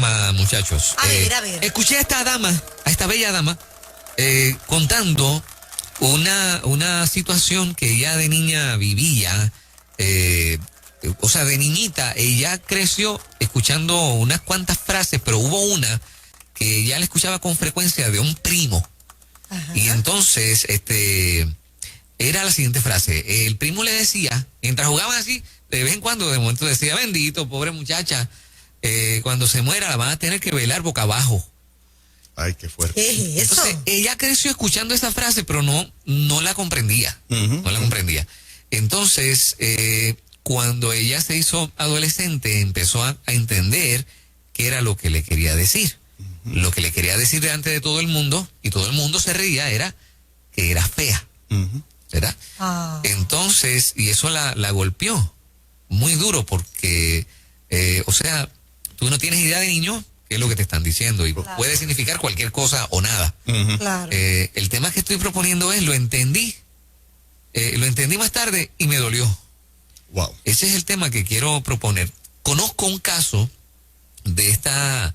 dama, muchachos. A ver. Escuché a esta bella dama, contando una situación que ella de niña vivía, o sea, de niñita, ella creció escuchando unas cuantas frases, pero hubo una que ella le escuchaba con frecuencia de un primo. Ajá. Y entonces, era la siguiente frase. El primo le decía, mientras jugaban así, de vez en cuando, de momento decía, bendito, pobre muchacha, cuando se muera la van a tener que velar boca abajo. Ay, qué fuerte. ¿Qué es eso? Entonces, ella creció escuchando esa frase, pero no la comprendía. No la comprendía. Entonces, cuando ella se hizo adolescente, empezó a entender qué era lo que le quería decir. Lo que le quería decir delante de todo el mundo, y todo el mundo se reía, era que era fea. ¿Verdad? Entonces, y eso la golpeó muy duro porque, o sea, tú no tienes idea de niño qué es lo que te están diciendo y puede significar cualquier cosa o nada. Claro. El tema que estoy proponiendo es, lo entendí más tarde y me dolió. Wow. Ese es el tema que quiero proponer. Conozco un caso de esta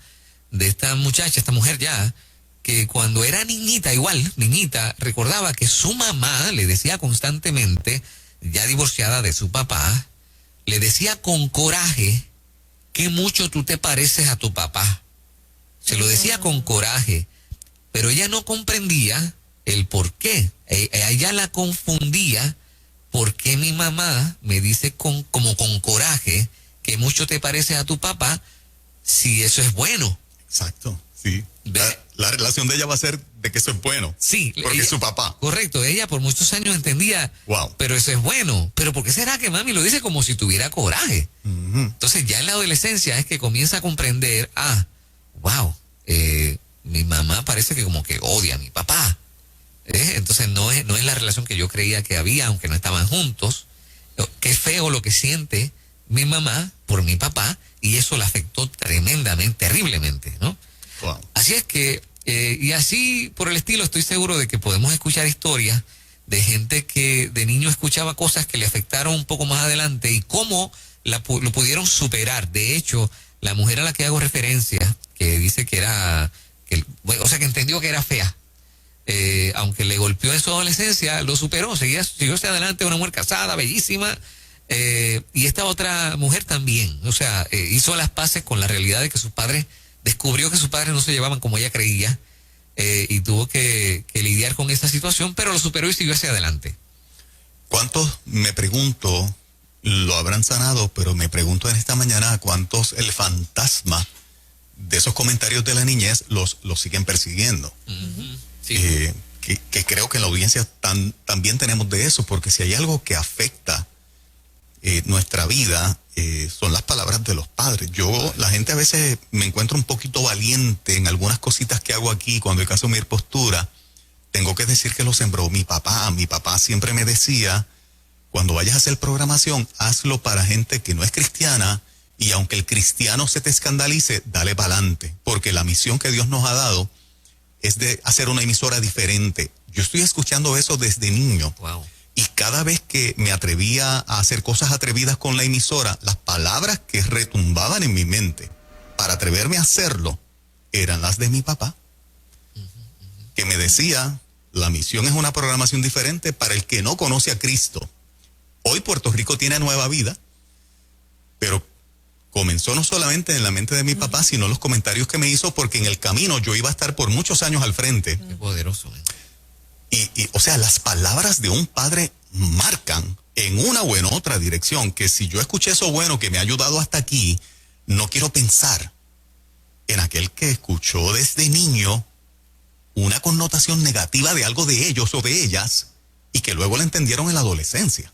muchacha, esta mujer ya, que cuando era niñita, recordaba que su mamá le decía constantemente, ya divorciada de su papá, le decía con coraje que mucho tú te pareces a tu papá. Se lo decía con coraje, pero ella no comprendía el por qué. Ella la confundía, ¿por qué mi mamá me dice como con coraje que mucho te pareces a tu papá si eso es bueno? Exacto, sí. La relación de ella va a ser de que eso es bueno. Sí. Porque ella, es su papá. Correcto, ella por muchos años entendía, wow, pero eso es bueno. Pero ¿por qué será que mami lo dice como si tuviera coraje? Entonces ya en la adolescencia es que comienza a comprender, wow, mi mamá parece que como que odia a mi papá. Entonces no es la relación que yo creía que había, aunque no estaban juntos. Qué feo lo que siente mi mamá por mi papá, y eso la afectó tremendamente, terriblemente, ¿no? Wow. Así es que, y así por el estilo, estoy seguro de que podemos escuchar historias de gente que de niño escuchaba cosas que le afectaron un poco más adelante y cómo lo pudieron superar. De hecho, la mujer a la que hago referencia, que dice que era, o sea, que entendió que era fea, aunque le golpeó en su adolescencia, lo superó, siguió hacia adelante, una mujer casada, bellísima. Y esta otra mujer también, o sea, hizo las paces con la realidad de que sus padres, descubrió que sus padres no se llevaban como ella creía, y tuvo que lidiar con esa situación, pero lo superó y siguió hacia adelante. ¿Cuántos, me pregunto, lo habrán sanado, pero me pregunto en esta mañana a cuántos el fantasma de esos comentarios de la niñez los siguen persiguiendo? Sí. Que creo que en la audiencia también tenemos de eso, porque si hay algo que afecta nuestra vida, son las palabras de los padres. La gente a veces me encuentro un poquito valiente en algunas cositas que hago aquí, cuando hay que asumir postura, tengo que decir que lo sembró mi papá. Mi papá siempre me decía, cuando vayas a hacer programación, hazlo para gente que no es cristiana, y aunque el cristiano se te escandalice, dale para adelante, porque la misión que Dios nos ha dado es de hacer una emisora diferente. Yo estoy escuchando eso desde niño. Wow. Y cada vez que me atrevía a hacer cosas atrevidas con la emisora, las palabras que retumbaban en mi mente para atreverme a hacerlo eran las de mi papá, que me decía, la misión es una programación diferente para el que no conoce a Cristo. Hoy Puerto Rico tiene nueva vida, pero comenzó no solamente en la mente de mi papá, sino los comentarios que me hizo, porque en el camino yo iba a estar por muchos años al frente. Qué poderoso. O sea, las palabras de un padre marcan en una o en otra dirección, que si yo escuché eso bueno que me ha ayudado hasta aquí, no quiero pensar en aquel que escuchó desde niño una connotación negativa de algo de ellos o de ellas y que luego la entendieron en la adolescencia.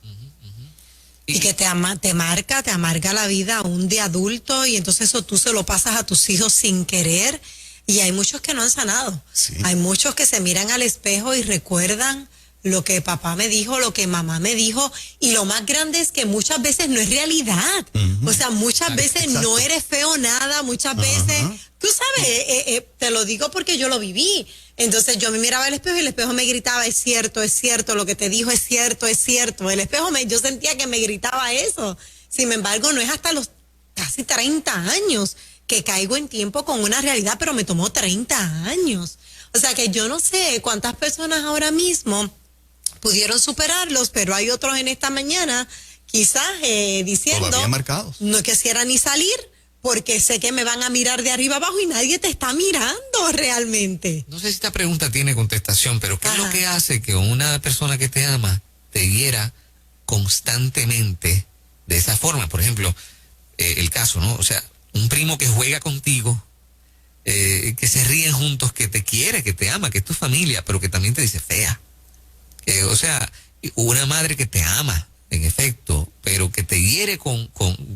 Y que te amarga la vida aún de adulto, y entonces eso tú se lo pasas a tus hijos sin querer. Y hay muchos que no han sanado. Sí. Hay muchos que se miran al espejo y recuerdan lo que papá me dijo, lo que mamá me dijo, y lo más grande es que muchas veces no es realidad. O sea, muchas veces exacto. No eres feo nada, muchas veces, tú sabes, te lo digo porque yo lo viví. Entonces yo me miraba al espejo y el espejo me gritaba, es cierto, lo que te dijo es cierto. El espejo yo sentía que me gritaba eso. Sin embargo, no es hasta los casi 30 años que caigo en tiempo con una realidad, pero me tomó 30 años. O sea que yo no sé cuántas personas ahora mismo pudieron superarlos, pero hay otros en esta mañana quizás diciendo Todavía marcados. no quisiera ni salir porque sé que me van a mirar de arriba abajo y nadie te está mirando realmente. No sé si esta pregunta tiene contestación, pero ¿qué es lo Ajá. que hace que una persona que te ama te hiera constantemente de esa forma? Por ejemplo, el caso, ¿no? O sea, un primo que juega contigo, que se ríen juntos, que te quiere, que te ama, que es tu familia, pero que también te dice fea. O sea, una madre que te ama, en efecto, pero que te hiere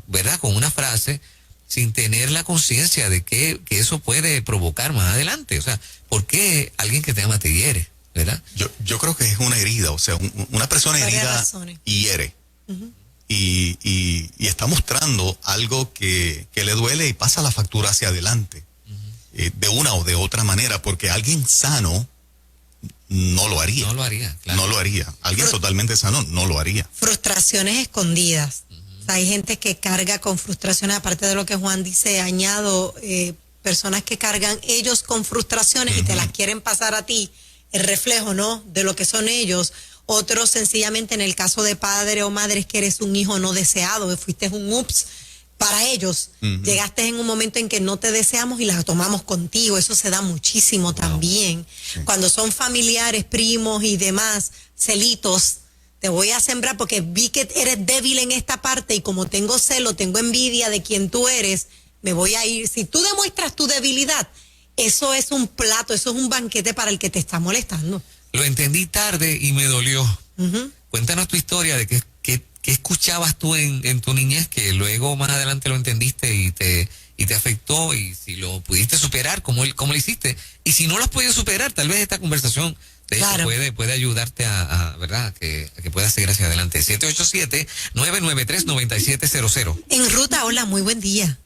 ¿verdad? Con una frase sin tener la conciencia de que eso puede provocar más adelante. O sea, ¿por qué alguien que te ama te hiere? ¿Verdad? Yo creo que es una herida, o sea, una persona Varias herida razones. hiere. Ujú. Y está mostrando algo que le duele y pasa la factura hacia adelante, de una o de otra manera, porque alguien sano no lo haría. No lo haría, claro. No lo haría. Alguien totalmente sano no lo haría. Frustraciones escondidas. O sea, hay gente que carga con frustraciones, aparte de lo que Juan dice, añado personas que cargan ellos con frustraciones y te las quieren pasar a ti, el reflejo, ¿no?, de lo que son ellos. Otros sencillamente en el caso de padre o madres que eres un hijo no deseado, que fuiste un ups para ellos. Llegaste en un momento en que no te deseamos y la tomamos contigo. Eso se da muchísimo también. Sí. Cuando son familiares, primos y demás, celitos, te voy a sembrar porque vi que eres débil en esta parte y como tengo celo, tengo envidia de quien tú eres, me voy a ir. Si tú demuestras tu debilidad, eso es un plato, eso es un banquete para el que te está molestando. Lo entendí tarde y me dolió. Ujú. Cuéntanos tu historia de qué escuchabas tú en tu niñez que luego más adelante lo entendiste y te afectó, y si lo pudiste superar, ¿cómo lo hiciste? Y si no lo has podido superar, tal vez esta conversación de hecho Claro. puede ayudarte ¿verdad? A que puedas seguir hacia adelante. 787-993-9700. En ruta, hola, muy buen día.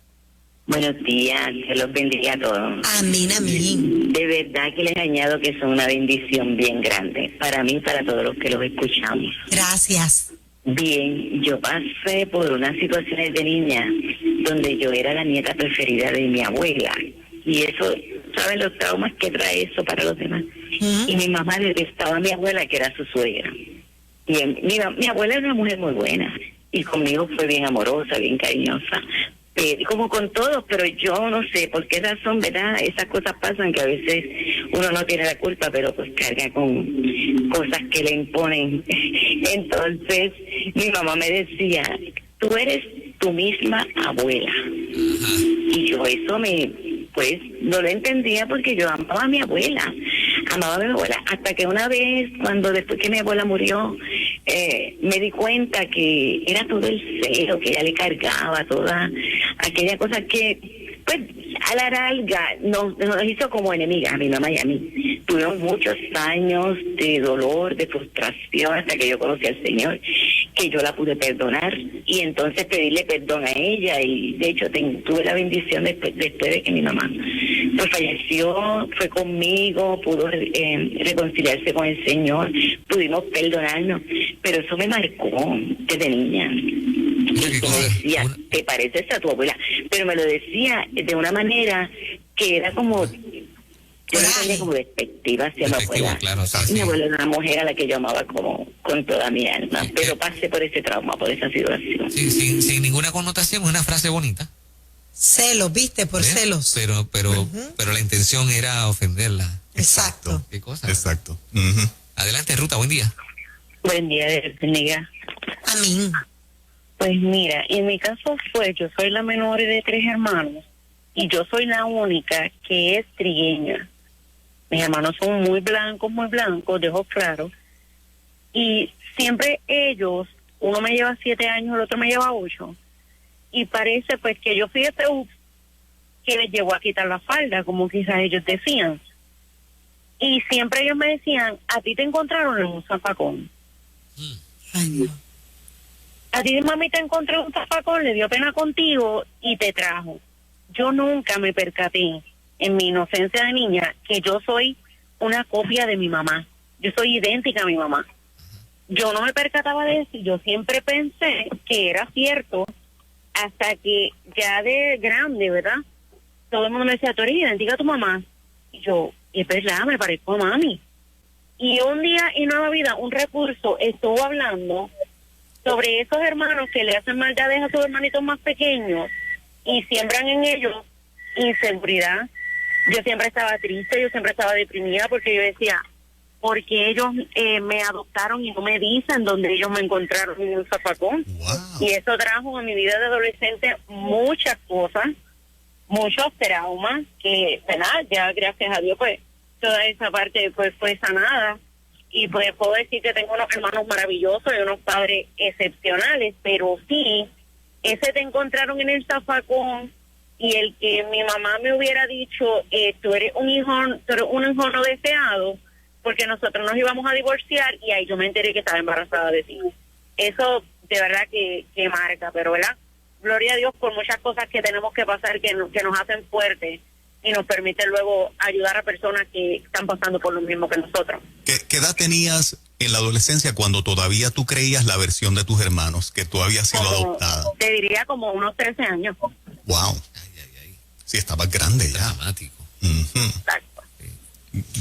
Buenos días, que los bendiga a todos. Amén, amén. De verdad que les añado que son una bendición bien grande para mí y para todos los que los escuchamos. Gracias. Bien, yo pasé por unas situaciones de niña donde yo era la nieta preferida de mi abuela. Y eso, ¿saben los traumas que trae eso para los demás? Ujú. Y mi mamá detestaba a mi abuela, que era su suegra. Y mi abuela era una mujer muy buena. Y conmigo fue bien amorosa, bien cariñosa. Como con todos, pero yo no sé por qué razón, ¿verdad? Esas cosas pasan que a veces uno no tiene la culpa, pero pues carga con cosas que le imponen. Entonces, mi mamá me decía, tú eres tu misma abuela. Y yo eso pues no lo entendía porque yo amaba a mi abuela, hasta que una vez, después que mi abuela murió, me di cuenta que era todo el celo que ella le cargaba, toda aquella cosa que, pues, a la larga nos hizo como enemigas a mi mamá y a mí. Tuvimos muchos años de dolor, de frustración, hasta que yo conocí al Señor, que yo la pude perdonar y entonces pedirle perdón a ella. Y de hecho tuve la bendición después de que mi mamá pues falleció, fue conmigo, pudo reconciliarse con el Señor, pudimos perdonarnos, pero eso me marcó desde niña. Mira qué Y me cosa, decía, te pareces a tu abuela, pero me lo decía de una manera que era como, yo no tenía como despectiva hacia mi Despectivo, abuela. claro, sí, Mi sí. abuela era una mujer a la que yo amaba como con toda mi alma, pero pasé por ese trauma, por esa situación. Sí, sin ninguna connotación, es una frase bonita. Celos, ¿viste? Por ¿ves? celos. Pero la intención era ofenderla. Exacto. Qué cosa. Exacto. Ujú. Adelante, Ruta, buen día. Buen día, bendiga. Amén. Pues mira, en mi caso yo soy la menor de 3 hermanos y yo soy la única que es trigueña. Mis hermanos son muy blancos, de ojos claros, y siempre ellos, uno me lleva 7 años, el otro me lleva 8, y parece pues que yo fui ese que les llegó a quitar la falda, como quizás ellos decían. Y siempre ellos me decían, a ti te encontraron en un zafacón. Ay, no. A ti, mami, te encontré un zafacón, le dio pena contigo y te trajo. Yo nunca me percaté, en mi inocencia de niña, que yo soy una copia de mi mamá. Yo soy idéntica a mi mamá. Yo no me percataba de eso. Yo siempre pensé que era cierto hasta que ya de grande, ¿verdad? todo el mundo me decía, tú eres idéntica a tu mamá. Y yo, y es verdad, me parezco a mami. Y un día en Nueva Vida, un recurso estuvo hablando sobre esos hermanos que le hacen maldades a sus hermanitos más pequeños y siembran en ellos inseguridad. Yo siempre estaba triste, yo siempre estaba deprimida porque yo decía, porque ellos me adoptaron y no me dicen dónde ellos me encontraron en un zafacón. Wow. Y eso trajo a mi vida de adolescente muchas cosas, muchos traumas que, ¿verdad? Ya gracias a Dios, pues, toda esa parte pues fue sanada. Y pues puedo decir que tengo unos hermanos maravillosos y unos padres excepcionales, pero sí, ese te encontraron en el zafacón y el que mi mamá me hubiera dicho, tú eres un hijo no deseado, porque nosotros nos íbamos a divorciar y ahí yo me enteré que estaba embarazada de ti. Eso de verdad que marca, pero ¿verdad? Gloria a Dios por muchas cosas que tenemos que pasar que nos hacen fuertes y nos permiten luego ayudar a personas que están pasando por lo mismo que nosotros. ¿Qué edad tenías en la adolescencia cuando todavía tú creías la versión de tus hermanos, que tú habías sido adoptada? Te diría como unos 13 años. Wow. Sí, estabas grande ya. Dramático. Ujú. Exacto.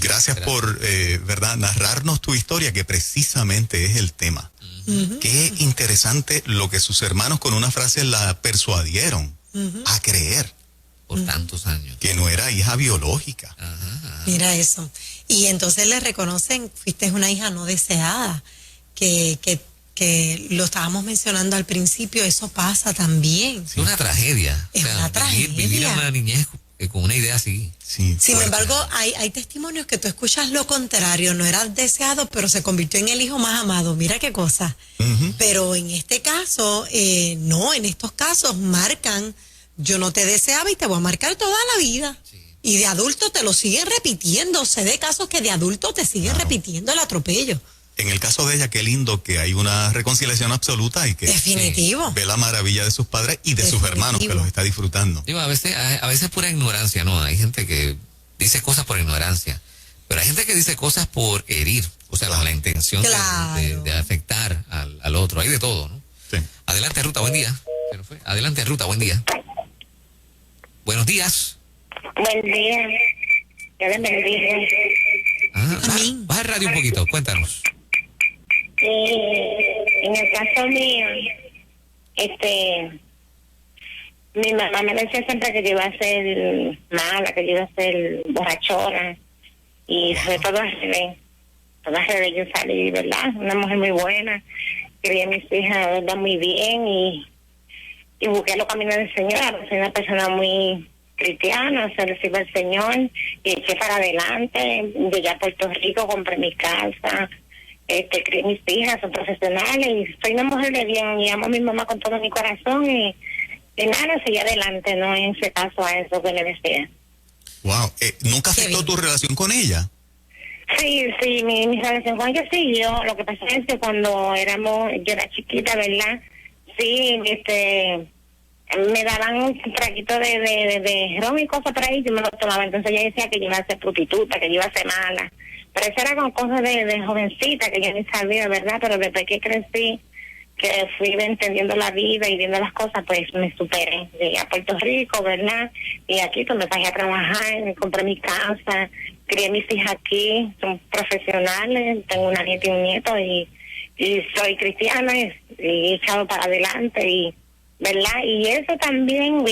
Gracias por, ¿verdad?, narrarnos tu historia, que precisamente es el tema. Qué interesante lo que sus hermanos con una frase la persuadieron a creer Por tantos años. que no era hija biológica. Ajá. Mira eso. Y entonces le reconocen, fuiste una hija no deseada, que lo estábamos mencionando al principio, eso pasa también. Es una tragedia. Es una tragedia. Vivir en una niñez con una idea así. Sí, Sin fuerte. embargo, hay testimonios que tú escuchas lo contrario, no era deseado, pero se convirtió en el hijo más amado. Mira qué cosa. Ujú. Pero en este caso, no, en estos casos marcan, yo no te deseaba y te voy a marcar toda la vida. Sí. Y de adulto te lo siguen repitiendo. Sé de casos que de adulto te siguen repitiendo el atropello. En el caso de ella, qué lindo que hay una reconciliación absoluta y que Definitivo. ve la maravilla de sus padres y de sus Definitivo. hermanos, que los está disfrutando. Digo, a veces pura ignorancia, ¿no? Hay gente que dice cosas por ignorancia, pero hay gente que dice cosas por herir, o sea, con la intención Claro. de afectar al otro. Hay de todo, ¿no? Sí. Adelante, Ruta, buen día. Se nos fue. Adelante, Ruta, buen día. Buenos días. Buen día. Que Dios les bendiga. Amén. Baja el radio un poquito, cuéntanos. En el caso mío, mi mamá me decía siempre que yo iba a ser mala, que yo iba a ser borrachona, y fue todo al revés. Todo al revés, yo salí, ¿verdad? Una mujer muy buena, crié a mis hijas, ¿verdad? Muy bien, y busqué los caminos del Señor. Soy una persona muy cristiana, se recibe al Señor, y eché para adelante. Llegué a Puerto Rico, compré mi casa, crié mis hijas, son profesionales, y soy una mujer de bien, y amo a mi mamá con todo mi corazón, y nada, seguí adelante, no en ese caso a eso que le decía. Wow. ¿Nunca Qué afectó bien. tu relación con ella? Sí, mi relación con ella siguió. Lo que pasa es que cuando yo era chiquita, ¿verdad? Sí, me daban un traguito de ron y cosas por ahí, yo me lo tomaba. Entonces ella decía que yo iba a ser prostituta, que yo iba a ser mala. Pero eso era con cosas de jovencita, que yo ni sabía, ¿verdad? Pero después que crecí, que fui entendiendo la vida y viendo las cosas, pues me superé. Llegué a Puerto Rico, ¿verdad? Y aquí pues me pasé a trabajar, me compré mi casa, crié mis hijas aquí, son profesionales, tengo una nieta y un nieto, y soy cristiana, y he echado para adelante, y ¿verdad? Y eso también,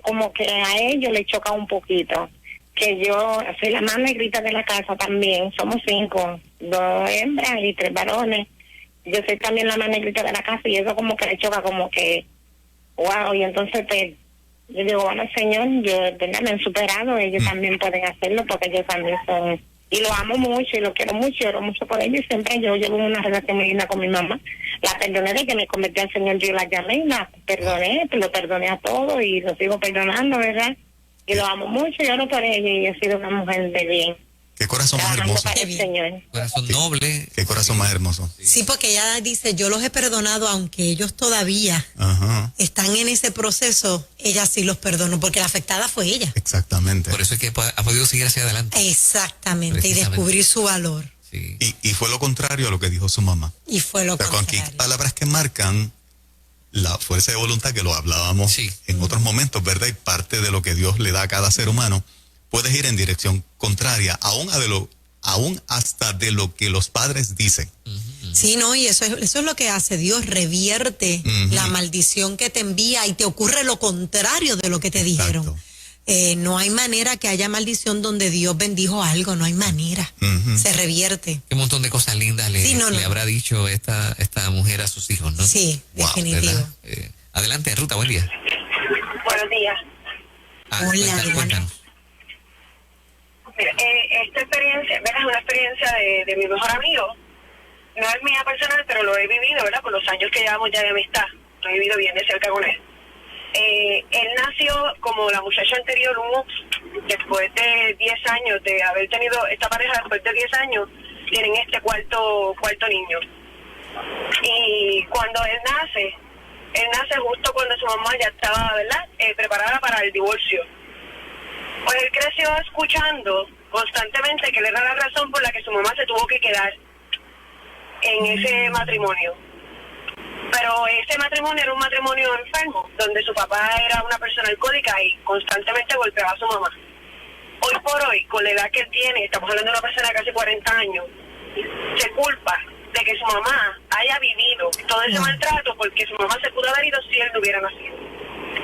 como que a ellos le choca un poquito, que yo soy la más negrita de la casa también, somos 5, 2 hembras y 3 varones. Yo soy también la más negrita de la casa, y eso como que le choca, como que wow. Y entonces pues yo digo, bueno, Señor, yo, ¿verdad?, me han superado, ellos también pueden hacerlo, porque ellos también son, y lo amo mucho y lo quiero mucho, y oro mucho por ellos, y siempre yo llevo una relación muy linda con mi mamá. La perdoné de que me convertí al Señor, yo la llamé y la perdoné, lo perdoné a todos y lo sigo perdonando, ¿verdad? Y lo amo mucho y oro por ella, y he sido una mujer de bien, Qué corazón más trabajando hermoso. para Qué el bien. Señor. Corazón noble. Qué corazón más hermoso. Sí, porque ella dice, yo los he perdonado, aunque ellos todavía Ajá. están en ese proceso, ella sí los perdonó, porque la afectada fue ella. Exactamente. Por eso es que ha podido seguir hacia adelante. Exactamente, y Precisamente. descubrir su valor. Sí. Y fue lo contrario a lo que dijo su mamá. Y fue lo O sea, con aquí contrario. palabras que marcan la fuerza de voluntad, que lo hablábamos Sí. en otros momentos, ¿verdad? Y parte de lo que Dios le da a cada ser humano, puedes ir en dirección contraria, aún hasta de lo que los padres dicen. Sí, no, y eso es lo que hace Dios, revierte la maldición que te envía y te ocurre lo contrario de lo que te dijeron. Exacto. No hay manera que haya maldición donde Dios bendijo algo, no hay manera. Se revierte. Qué montón de cosas lindas le, Sí, no. le habrá dicho esta mujer a sus hijos, ¿no? Sí, Wow, definitivo. ¿Verdad? Adelante, Ruta, buen día. Buenos días. Hola, Cuéntanos. Mira, esta experiencia, ¿verdad? Es una experiencia de mi mejor amigo. No es mía personal, pero lo he vivido, ¿verdad? Por los años que llevamos ya de amistad. Lo he vivido bien de cerca con él. Él nació como la muchacha anterior, después de 10 años de haber tenido esta pareja, después de 10 años, tienen este cuarto niño. Y cuando él nace justo cuando su mamá ya estaba, ¿verdad? Preparada para el divorcio. Pues él creció escuchando constantemente que él era la razón por la que su mamá se tuvo que quedar en ese matrimonio. Pero ese matrimonio era un matrimonio enfermo, donde su papá era una persona alcohólica y constantemente golpeaba a su mamá. Hoy por hoy, con la edad que él tiene, estamos hablando de una persona de casi 40 años, se culpa de que su mamá haya vivido todo ese maltrato porque su mamá se pudo haber ido si él no hubiera nacido.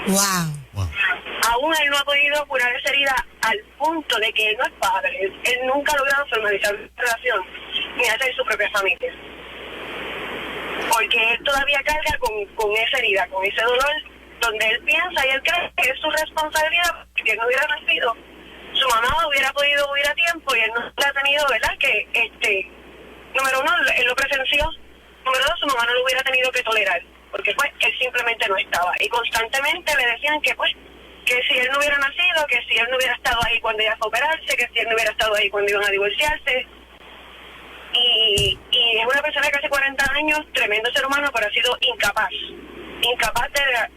Wow. Aún él no ha podido curar esa herida al punto de que él no es padre. Él nunca ha logrado formalizar una relación ni hacer su propia familia. Porque él todavía carga con esa herida, con ese dolor, donde él piensa y él cree que es su responsabilidad, que él no hubiera nacido, su mamá hubiera podido huir a tiempo y él no hubiera tenido, ¿verdad? Que, número uno, él lo presenció, número dos, su mamá no lo hubiera tenido que tolerar, porque pues él simplemente no estaba. Y constantemente le decían que pues, que si él no hubiera nacido, que si él no hubiera estado ahí cuando ella fue a operarse, que si él no hubiera estado ahí cuando iban a divorciarse. Y es una persona de casi 40 años, tremendo ser humano, pero ha sido incapaz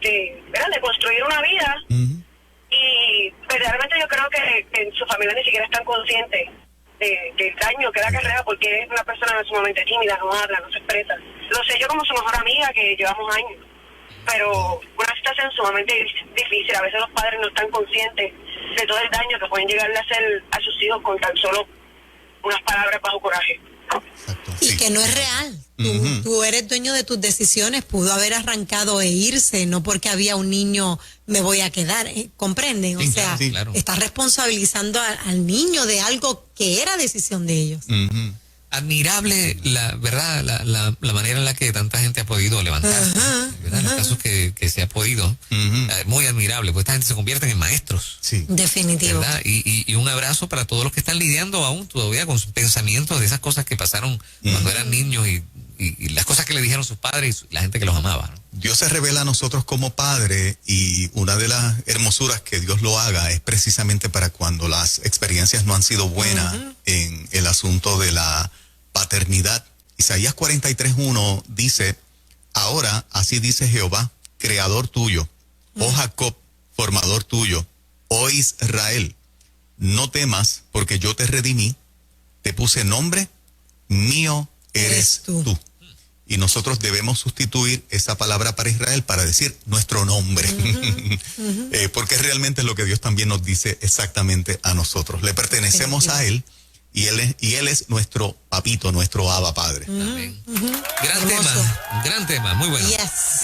de construir una vida. Y verdaderamente yo creo que en su familia ni siquiera están conscientes del daño que da carrera, porque es una persona sumamente tímida, no habla, no se expresa. Lo sé yo como su mejor amiga, que llevamos años, pero una situación sumamente difícil. A veces los padres no están conscientes de todo el daño que pueden llegarle a hacer a sus hijos con tan solo unas palabras bajo coraje. Exacto, Y sí. que no es real. Tú eres dueño de tus decisiones, pudo haber arrancado e irse, no porque había un niño me voy a quedar, ¿comprenden? O Sí, sea, sí, claro. estás responsabilizando al niño de algo que era decisión de ellos. Admirable, ¿verdad? La manera en la que tanta gente ha podido levantarse, ¿verdad? Los casos que se ha podido. Muy admirable, porque esta gente se convierten en maestros. Sí. Definitivo. ¿Verdad? Y un abrazo para todos los que están lidiando aún todavía con sus pensamientos de esas cosas que pasaron cuando eran niños y las cosas que le dijeron sus padres y la gente que los amaba, ¿no? Dios se revela a nosotros como padre, y una de las hermosuras que Dios lo haga es precisamente para cuando las experiencias no han sido buenas en el asunto de la paternidad. Isaías 43:1 dice: ahora así dice Jehová, creador tuyo, oh Jacob, formador tuyo, oh Israel, no temas, porque yo te redimí, te puse nombre, mío eres tú. Y nosotros debemos sustituir esa palabra para Israel para decir nuestro nombre. Porque realmente es lo que Dios también nos dice exactamente a nosotros. Le pertenecemos a Él y Él es nuestro papito, nuestro Abba Padre. Amén. Hermoso. Gran tema, muy bueno. Yes.